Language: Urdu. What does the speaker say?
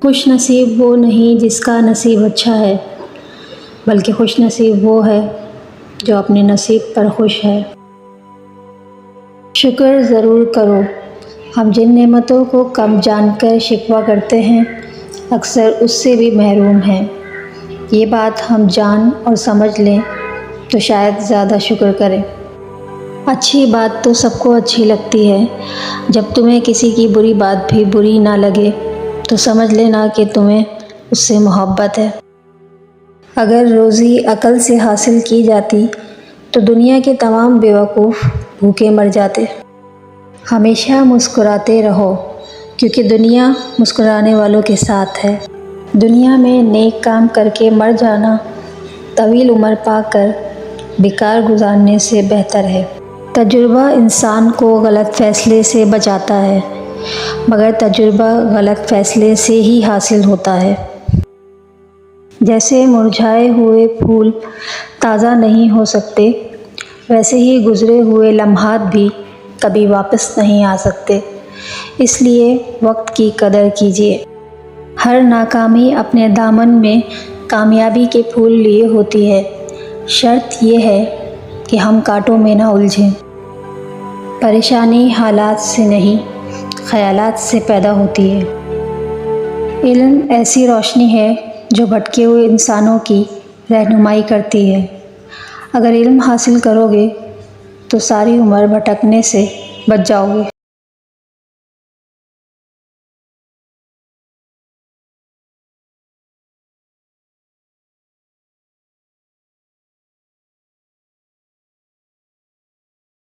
خوش نصیب وہ نہیں جس کا نصیب اچھا ہے، بلکہ خوش نصیب وہ ہے جو اپنے نصیب پر خوش ہے۔ شکر ضرور کرو۔ ہم جن نعمتوں کو کم جان کر شکوہ کرتے ہیں، اکثر اس سے بھی محروم ہیں۔ یہ بات ہم جان اور سمجھ لیں تو شاید زیادہ شکر کریں۔ اچھی بات تو سب کو اچھی لگتی ہے۔ جب تمہیں کسی کی بری بات بھی بری نہ لگے تو سمجھ لینا کہ تمہیں اس سے محبت ہے۔ اگر روزی عقل سے حاصل کی جاتی تو دنیا کے تمام بیوقوف بھوکے مر جاتے۔ ہمیشہ مسکراتے رہو، کیونکہ دنیا مسکرانے والوں کے ساتھ ہے۔ دنیا میں نیک کام کر کے مر جانا طویل عمر پا کر بیکار گزارنے سے بہتر ہے۔ تجربہ انسان کو غلط فیصلے سے بچاتا ہے، مگر تجربہ غلط فیصلے سے ہی حاصل ہوتا ہے۔ جیسے مرجھائے ہوئے پھول تازہ نہیں ہو سکتے، ویسے ہی گزرے ہوئے لمحات بھی کبھی واپس نہیں آ سکتے۔ اس لیے وقت کی قدر کیجیے۔ ہر ناکامی اپنے دامن میں کامیابی کے پھول لیے ہوتی ہے۔ شرط یہ ہے کہ ہم کانٹوں میں نہ الجھیں۔ پریشانی حالات سے نہیں، خیالات سے پیدا ہوتی ہے۔ علم ایسی روشنی ہے جو بھٹکے ہوئے انسانوں کی رہنمائی کرتی ہے۔ اگر علم حاصل کرو گے تو ساری عمر بھٹکنے سے بچ جاؤ گے۔